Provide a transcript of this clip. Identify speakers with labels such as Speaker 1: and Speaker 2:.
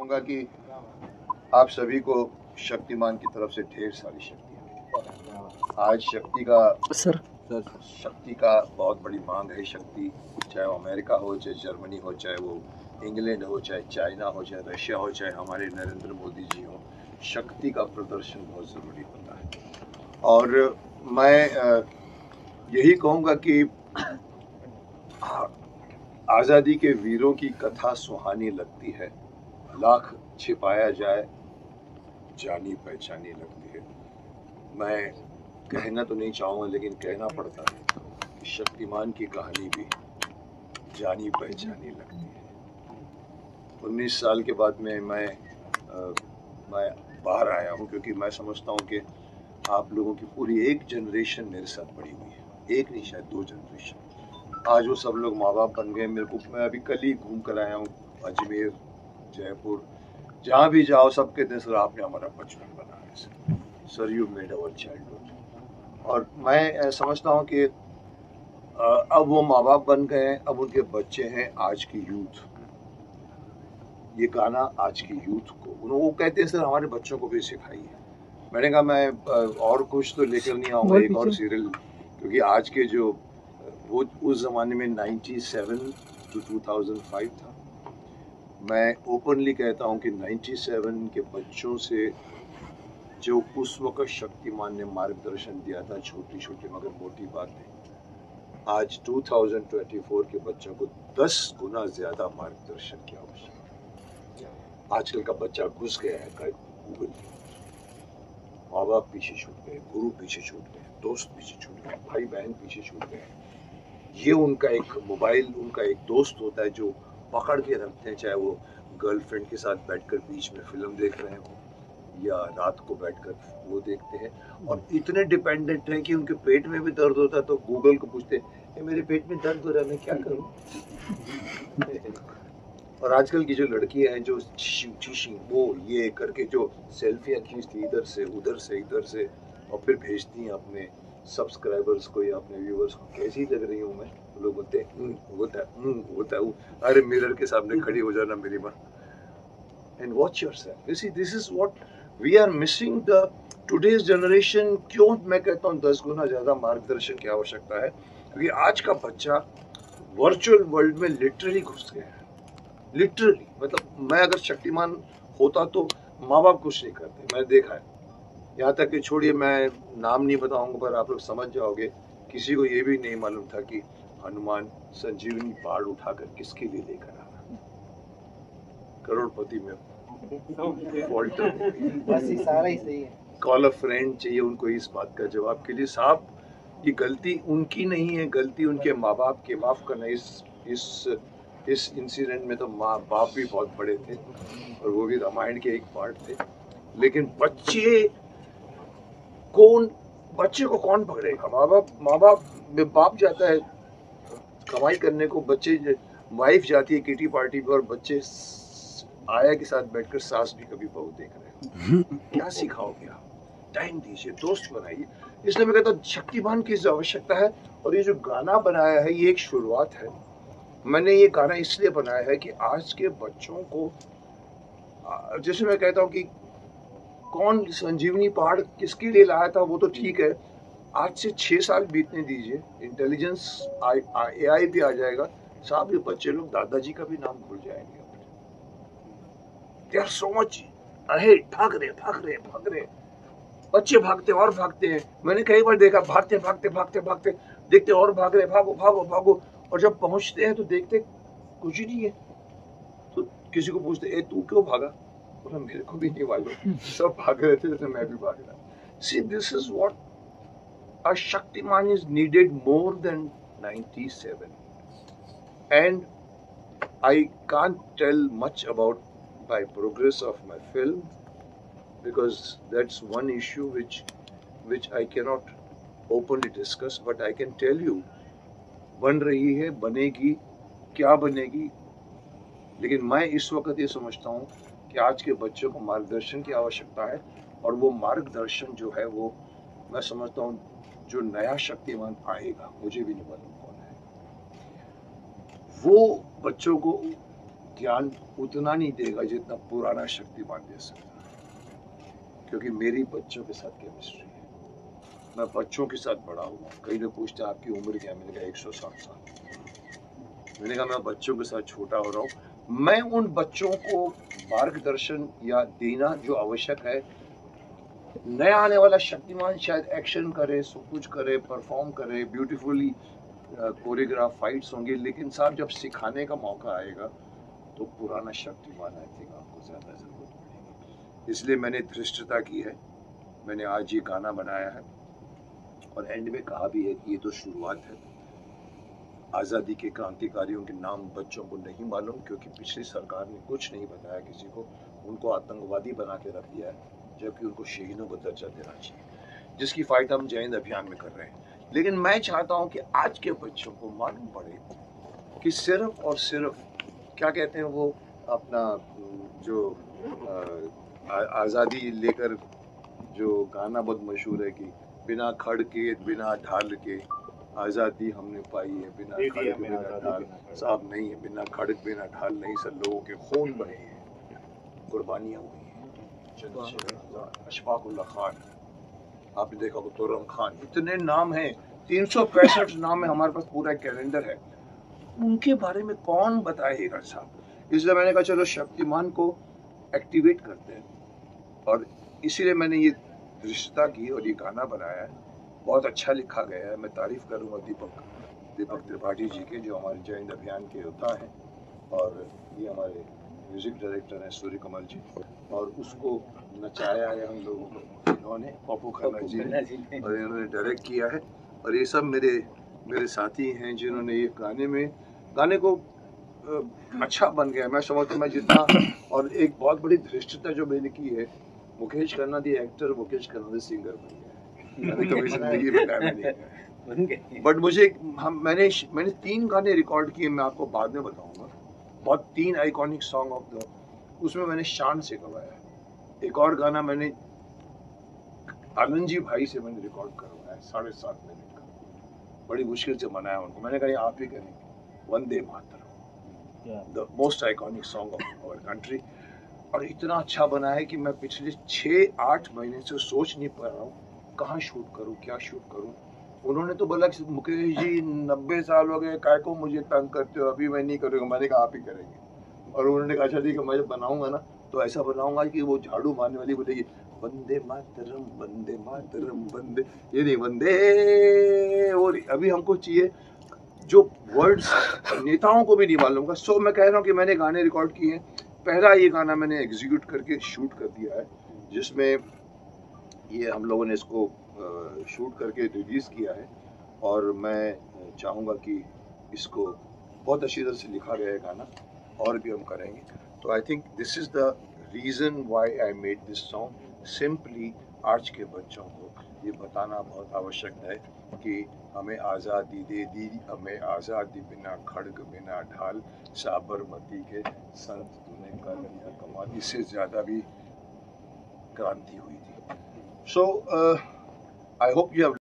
Speaker 1: कहूँगा कि आप सभी को शक्तिमान की तरफ से ढेर सारी शक्तियाँ। आज शक्ति का बहुत बड़ी मांग है। शक्ति चाहे वो अमेरिका हो, चाहे जर्मनी हो, चाहे वो इंग्लैंड हो, चाहे चाइना हो, चाहे रशिया हो, चाहे हमारे नरेंद्र मोदी जी हो, शक्ति का प्रदर्शन बहुत ज़रूरी होता है। और मैं यही कहूँगा कि आज़ादी के वीरों की कथा सुहानी लगती है, लाख छिपाया जाए जानी पहचानी लगती है। मैं कहना तो नहीं चाहूँगा, लेकिन कहना पड़ता है कि शक्तिमान की कहानी भी जानी पहचानी लगती है। 19 साल के बाद में मैं बाहर आया हूँ, क्योंकि मैं समझता हूँ कि आप लोगों की पूरी एक जनरेशन मेरे साथ पड़ी हुई है, एक नहीं शायद 2 जनरेशन। आज वो सब लोग माँ बाप बन गए। मेरे को, मैं अभी कल ही घूम कर आया हूँ, अजमेर, जयपुर, जहाँ भी जाओ सब कहते हैं सर आपने हमारा बचपन बनाया, sir you made our childhood. और मैं समझता हूँ कि अब वो माँ बाप बन गए हैं, अब उनके बच्चे हैं आज की यूथ। ये गाना आज की यूथ को, वो कहते हैं सर हमारे बच्चों को भी सिखाइए। मैंने कहा मैं और कुछ तो लेकर नहीं आऊँगा, एक और सीरियल, क्योंकि आज के जो वो उस ज़माने में 97 to 2005 था। मैं ओपनली कहता हूँ कि 97 के बच्चों से जो उस वक्त शक्तिमान ने मार्गदर्शन दिया था, छोटी छोटी मगर मोटी बातें, आज 2024 के बच्चों को 10 गुना ज़्यादा मार्गदर्शन की आवश्यकता है। आजकल का बच्चा घुस गया है गूगल, माँ बाप पीछे छूट गए, गुरु पीछे छूट गए, दोस्त पीछे छूट गए, भाई बहन पीछे छूट गए। ये उनका एक मोबाइल, उनका एक दोस्त होता है जो पकड़ के रखते हैं, चाहे वो गर्लफ्रेंड के साथ बैठकर बीच में फिल्म देख रहे हो या रात को बैठकर वो देखते हैं। और इतने डिपेंडेंट हैं कि उनके पेट में भी दर्द होता है तो गूगल को पूछते हैं मेरे पेट में दर्द हो रहा है, मैं क्या करूं? और आजकल की जो लड़कियां हैं जो वो ये करके जो सेल्फियां खींचती इधर से उधर से इधर से और फिर भेजती हैं अपने सब्सक्राइबर्स को या अपने व्यूअर्स को, कैसी लग रही हूँ मैं? तो लोग बोलते हैं होता है। अरे मिरर के सामने खड़ी हो जाना मेरी माँ, and watch yourself. You see, this is what we are missing the today's generation. क्यों मैं कहता हूँ 10 गुना ज्यादा मार्गदर्शन की आवश्यकता है? क्योंकि आज का बच्चा वर्चुअल वर्ल्ड में लिटरली घुस गया है। लिटरली, मतलब मैं अगर शक्तिमान होता तो माँ बाप कुछ नहीं करते, मैंने देखा है। यहाँ तक कि छोड़िए, मैं नाम नहीं बताऊंगा पर आप लोग समझ जाओगे। किसी को ये भी नहीं मालूम था कि हनुमान संजीवनी पहाड़ उठाकर किसके लिए लेकर आ रहा, करोड़पति में कॉल अ फ्रेंड चाहिए उनको इस बात का जवाब के लिए। साहब ये गलती उनकी नहीं है, गलती उनके माँ बाप के। माफ करना, इस इंसिडेंट में तो माँ बाप भी बहुत बड़े थे और वो भी रामायण के एक पार्ट थे। लेकिन बच्चे को कौन पकड़ेगा? बाप जाता है कमाई करने को, बच्चे, वाइफ जाती है किटी पार्टी पे और बच्चे आया के साथ बैठकर सास भी कभी बहू देख रहे हैं। क्या सिखाओगे आप? टाइम दीजिए, दोस्त बनाइए। इसलिए मैं कहता हूँ शक्तिमान की आवश्यकता है। और ये जो गाना बनाया है ये एक शुरुआत है। मैंने ये गाना इसलिए बनाया है कि आज के बच्चों को, जैसे मैं कहता हूँ कि कौन संजीवनी पहाड़ किसके लिए लाया था वो तो ठीक है, आज से 6 साल बीतने दीजिए, इंटेलिजेंस AI भी आ जाएगा। साहब ये बच्चे लोग दादाजी का भी नाम भूल जाएंगे। They are so much ahead, भाग रहे बच्चे, भागते और भागते हैं। मैंने कई बार देखा भागते देखते और भाग रहे, भागो। और जब पहुंचते हैं तो देखते कुछ ही नहीं है। तो किसी को पूछते ए तू क्यों भागा? बोला मेरे को भी नहीं मालूम, सब भाग रहे थे तो मैं भी भाग रहा। See, this is what a Shaktiman is needed more than 97. And I can't tell much about my progress of my film because that's one issue which I cannot openly discuss, but I can tell you बन रही है, बनेगी, क्या बनेगी। लेकिन मैं इस वक्त ये समझता हूँ कि आज के बच्चों को मार्गदर्शन की आवश्यकता है। और वो मार्गदर्शन जो है वो मैं समझता हूँ जो नया शक्तिमान आएगा, मुझे भी नहीं मालूम कौन है, वो बच्चों को ज्ञान उतना नहीं देगा जितना पुराना शक्तिमान दे सकता है, क्योंकि मेरी बच्चों के साथ केमिस्ट्री है। मैं बच्चों के साथ बड़ा हुआ। कई लोग पूछते हैं आपकी उम्र क्या है, मैंने कहा 160 साल। मैंने कहा मैं बच्चों के साथ छोटा हो रहा हूँ। मैं उन बच्चों को मार्गदर्शन या देना जो आवश्यक है। नया आने वाला शक्तिमान शायद एक्शन करे, सब कुछ करे, परफॉर्म करे, ब्यूटीफुली कोरियोग्राफ फाइट्स होंगे, लेकिन साहब जब सिखाने का मौका आएगा तो पुराना शक्तिमान आई थिंक आपको ज्यादा जरूरत पड़ेगी। इसलिए मैंने धृष्टता की है। मैंने आज ये गाना बनाया है और एंड में कहा भी है कि ये तो शुरुआत है। आज़ादी के क्रांतिकारियों के नाम बच्चों को नहीं मालूम, क्योंकि पिछली सरकार ने कुछ नहीं बताया किसी को। उनको आतंकवादी बना के रख दिया है, जबकि उनको शहीदों को दर्जा देना चाहिए, जिसकी फाइट हम जय हिंद अभियान में कर रहे हैं। लेकिन मैं चाहता हूं कि आज के बच्चों को मालूम पड़े कि सिर्फ और सिर्फ क्या कहते हैं वो अपना जो आज़ादी लेकर जो गाना बहुत मशहूर है कि बिना खड़ के बिना ढाल के आज़ादी हमने पाई है, बिना खड़ के बिना ढाल। साहब नहीं है, बिना खड़ बिना ढाल नहीं सर, लोगों के खून बहे हैं, कुर्बानियाँ हुई हैं। अशफाकुल्लाह खान, आपने देखा होगा, तुर्रम खान, इतने नाम हैं, 365 नाम है, हमारे पास पूरा कैलेंडर है। उनके बारे में कौन बताएगा साहब? इसलिए मैंने कहा चलो शक्तिमान को एक्टिवेट करते हैं, और इसीलिए मैंने ये रिश्ता की और ये गाना बनाया है। बहुत अच्छा लिखा गया है। मैं तारीफ करूँगा दीपक त्रिपाठी जी के, जो हमारे जय हिंद अभियान के योद्धा हैं, और ये हमारे म्यूजिक डायरेक्टर हैं सूर्य कमल जी, और उसको नचाया है हम लोगों को इन्होंने, पप्पू खन्ना जी ने, और इन्होंने डायरेक्ट किया है। और ये सब मेरे साथी हैं जिन्होंने ये गाने को अच्छा बन गया। मैं समझता मैं जितना, और एक बहुत बड़ी धृष्टता जो मैंने की है, मुकेश खन्ना दी एक्टर, मुकेश खन्ना दी सिंगर बन गया। मैंने कभी जिंदगी में गाया नहीं, बट मैंने 3 गाने रिकॉर्ड किए, मैं आपको बाद में बताऊंगा। बहुत 3 आइकॉनिक सॉन्ग ऑफ द, उसमें मैंने शान से गवाया। एक और गाना मैंने आनंद जी भाई से मैंने रिकॉर्ड करवाया 7.5 मिनट का, बड़ी मुश्किल से मनाया उनको। मैंने कहा आप ही करेंगे, Vande Mataram, the most iconic song of our country. और इतना अच्छा बना है कि मैं पिछले 6-8 महीने से सोच नहीं पा रहा हूँ कहाँ शूट करूँ, क्या शूट करूँ। उन्होंने तो बोला कि मुकेश जी 90 साल हो गए, काय को मुझे तंग करते हो, अभी मैं नहीं करूँगा। मैंने कहा आप ही करेंगे। और उन्होंने कहा अच्छा ठीक है, मैं जब बनाऊंगा ना तो ऐसा बनाऊंगा कि वो झाड़ू मारने वाली बोलेगी वंदे मातरम वंदे मातरम वंदे, ये नहीं वंदे, और अभी हमको चाहिए जो वर्ड्स नेताओं को भी नहीं मालूम का। सो मैं कह रहा हूँ कि मैंने गाने रिकॉर्ड किए हैं। पहला ये गाना मैंने एग्जीक्यूट करके शूट कर दिया है, जिसमें ये हम लोगों ने इसको शूट करके रिलीज किया है, और मैं चाहूँगा कि इसको बहुत अच्छी तरह से लिखा गया है गाना, और भी हम करेंगे। तो I think this is the reason why I made this song. Simply आज के बच्चों को ये बताना बहुत आवश्यक है कि हमें आज़ादी दे दी, हमें आज़ादी बिना खड़ग बिना ढाल, साबरमती के संत तूने कर दिया कमाल। इससे ज़्यादा भी क्रांति हुई थी। सो आई होप यू हैव